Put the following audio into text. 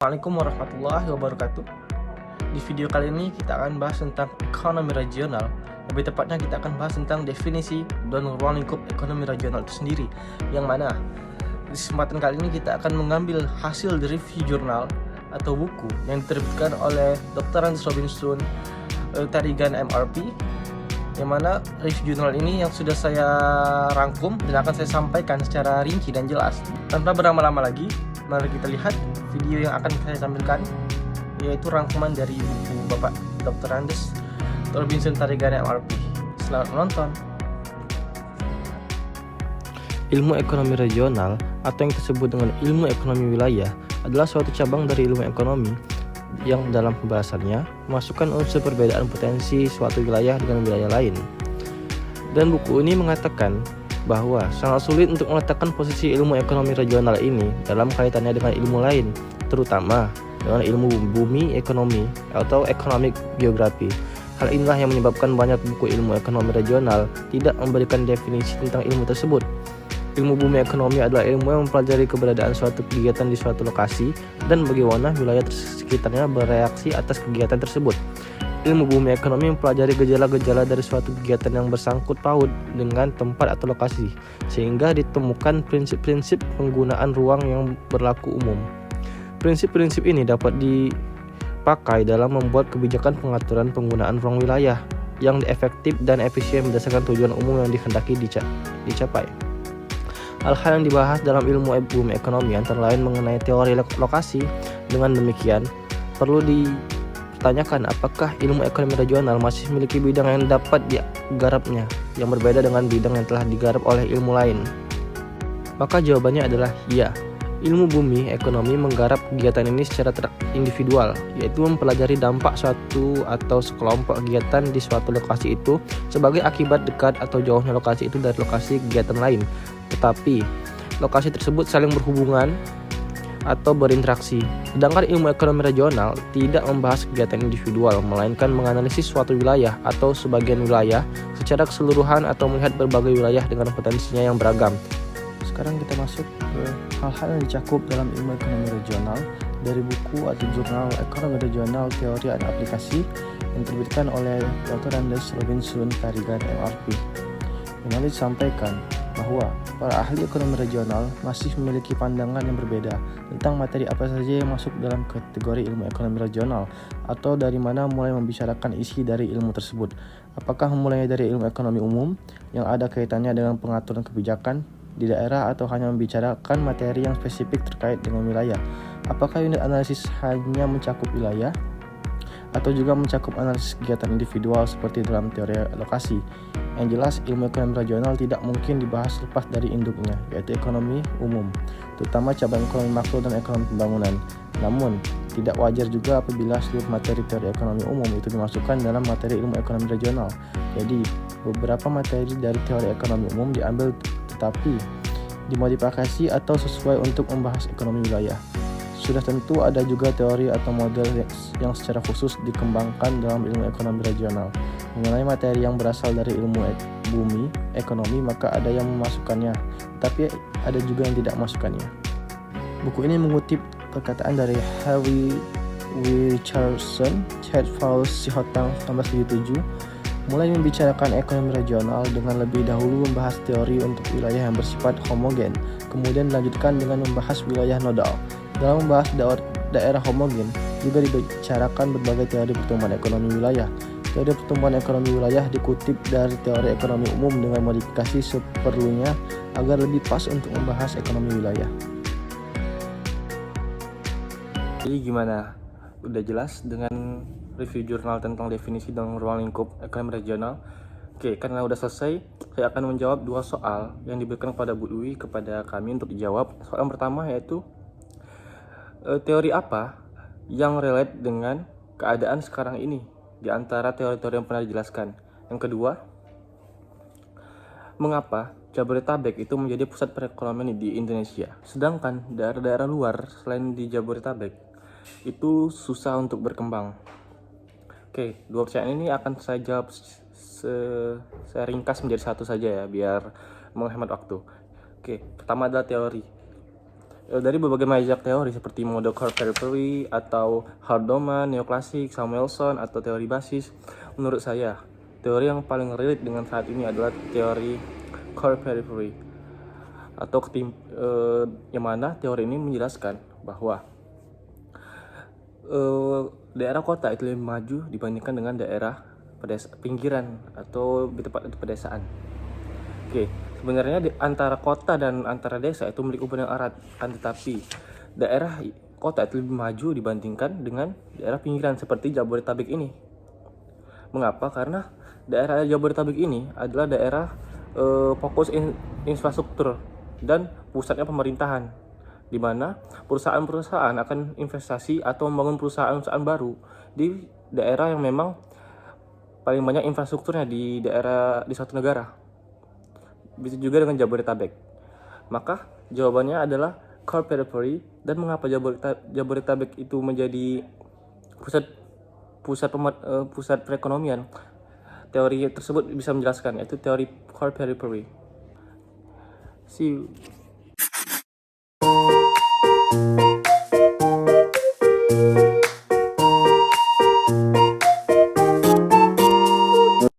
Assalamualaikum warahmatullahi wabarakatuh. Di video kali ini kita akan bahas tentang ekonomi regional. Lebih tepatnya kita akan bahas tentang definisi dan ruang lingkup ekonomi regional itu sendiri. Yang mana di kesempatan kali ini kita akan mengambil hasil dari review jurnal atau buku yang diterbitkan oleh Dr. Andes Robinson Tarigan MRP. Yang mana review jurnal ini yang sudah saya rangkum dan akan saya sampaikan secara rinci dan jelas. Tanpa berlama-lama lagi, mari kita lihat video yang akan saya tampilkan, yaitu rangkuman dari buku Bapak Dr. Andes Robinson Tarigan MRP. Selamat menonton. Ilmu ekonomi regional atau yang disebut dengan ilmu ekonomi wilayah adalah suatu cabang dari ilmu ekonomi yang dalam pembahasannya memasukkan unsur perbedaan potensi suatu wilayah dengan wilayah lain. Dan buku ini mengatakan bahwa sangat sulit untuk meletakkan posisi ilmu ekonomi regional ini dalam kaitannya dengan ilmu lain, terutama dengan ilmu bumi ekonomi atau economic geography. Hal inilah yang menyebabkan banyak buku ilmu ekonomi regional tidak memberikan definisi tentang ilmu tersebut. Ilmu bumi ekonomi adalah ilmu yang mempelajari keberadaan suatu kegiatan di suatu lokasi dan bagaimana wilayah sekitarnya bereaksi atas kegiatan tersebut. Ilmu bumi ekonomi mempelajari gejala-gejala dari suatu kegiatan yang bersangkut paut dengan tempat atau lokasi, sehingga ditemukan prinsip-prinsip penggunaan ruang yang berlaku umum. Prinsip-prinsip ini dapat dipakai dalam membuat kebijakan pengaturan penggunaan ruang wilayah yang efektif dan efisien berdasarkan tujuan umum yang dikehendaki dicapai. Hal-hal yang dibahas dalam ilmu bumi ekonomi antara lain mengenai teori lokasi. Dengan demikian, perlu ditanyakan apakah ilmu ekonomi regional masih memiliki bidang yang dapat digarapnya yang berbeda dengan bidang yang telah digarap oleh ilmu lain. Maka jawabannya adalah ya. Ilmu bumi ekonomi menggarap kegiatan ini secara individual, yaitu mempelajari dampak suatu atau sekelompok kegiatan di suatu lokasi itu sebagai akibat dekat atau jauhnya lokasi itu dari lokasi kegiatan lain. Tetapi lokasi tersebut saling berhubungan atau berinteraksi. Sedangkan ilmu ekonomi regional tidak membahas kegiatan individual, melainkan menganalisis suatu wilayah atau sebagian wilayah secara keseluruhan atau melihat berbagai wilayah dengan potensinya yang beragam. Sekarang kita masuk ke hal-hal yang dicakup dalam ilmu ekonomi regional dari buku atau jurnal Ekonomi Regional Teori dan Aplikasi yang diterbitkan oleh Dr. Andes Robinson Tarigan MRP. Yang disampaikan bahwa para ahli ekonomi regional masih memiliki pandangan yang berbeda tentang materi apa saja yang masuk dalam kategori ilmu ekonomi regional atau dari mana mulai membicarakan isi dari ilmu tersebut. Apakah memulainya dari ilmu ekonomi umum yang ada kaitannya dengan pengaturan kebijakan di daerah atau hanya membicarakan materi yang spesifik terkait dengan wilayah? Apakah unit analisis hanya mencakup wilayah atau juga mencakup analisis kegiatan individual seperti dalam teori lokasi? Yang jelas, ilmu ekonomi regional tidak mungkin dibahas lepas dari induknya, yaitu ekonomi umum, terutama cabang ekonomi makro dan ekonomi pembangunan. Namun, tidak wajar juga apabila seluruh materi teori ekonomi umum itu dimasukkan dalam materi ilmu ekonomi regional. Jadi, beberapa materi dari teori ekonomi umum diambil tetapi dimodifikasi atau sesuai untuk membahas ekonomi wilayah. Sudah tentu ada juga teori atau model yang secara khusus dikembangkan dalam ilmu ekonomi regional. Mengenai materi yang berasal dari ilmu bumi, ekonomi, maka ada yang memasukkannya, tapi ada juga yang tidak memasukkannya. Buku ini mengutip perkataan dari Harvey Richardson, Chad Fowles Sihotang 1977, mulai membicarakan ekonomi regional dengan lebih dahulu membahas teori untuk wilayah yang bersifat homogen, kemudian dilanjutkan dengan membahas wilayah nodal. Dalam membahas daerah homogen, juga dibicarakan berbagai teori pertumbuhan ekonomi wilayah. Teori pertumbuhan ekonomi wilayah dikutip dari teori ekonomi umum dengan modifikasi seperlunya agar lebih pas untuk membahas ekonomi wilayah. Jadi gimana? Udah jelas dengan review jurnal tentang definisi dan ruang lingkup ekonomi regional? Oke, karena udah selesai, saya akan menjawab 2 soal yang diberikan kepada Bu Dwi kepada kami untuk dijawab. Soal yang pertama yaitu teori apa yang relate dengan keadaan sekarang ini di antara teori-teori yang pernah dijelaskan. Yang kedua, mengapa Jabodetabek itu menjadi pusat perekonomian di Indonesia, sedangkan daerah-daerah luar selain di Jabodetabek itu susah untuk berkembang. Oke, 2 pertanyaan ini akan saya jawab saya ringkas menjadi satu saja ya, biar menghemat waktu. Oke, pertama adalah teori. dari berbagai macam teori seperti mode core periphery atau Haldeman, neoklasik, Samuelson atau teori basis. Menurut saya, teori yang paling relate dengan saat ini adalah teori core periphery atau yang mana teori ini menjelaskan bahwa daerah kota itu lebih maju dibandingkan dengan daerah pinggiran atau di tempat pedesaan. Oke, sebenarnya di antara kota dan antara desa itu memiliki hubungan yang erat, tetapi daerah kota itu lebih maju dibandingkan dengan daerah pinggiran seperti Jabodetabek ini. Mengapa? Karena daerah Jabodetabek ini adalah daerah fokus infrastruktur dan pusatnya pemerintahan, di mana perusahaan-perusahaan akan investasi atau membangun perusahaan-perusahaan baru di daerah yang memang paling banyak infrastrukturnya di suatu negara. Begitu juga dengan Jabodetabek. Maka jawabannya adalah core periphery. Dan mengapa Jabodetabek itu menjadi pusat perekonomian? Teori tersebut bisa menjelaskan, yaitu teori core periphery. See you.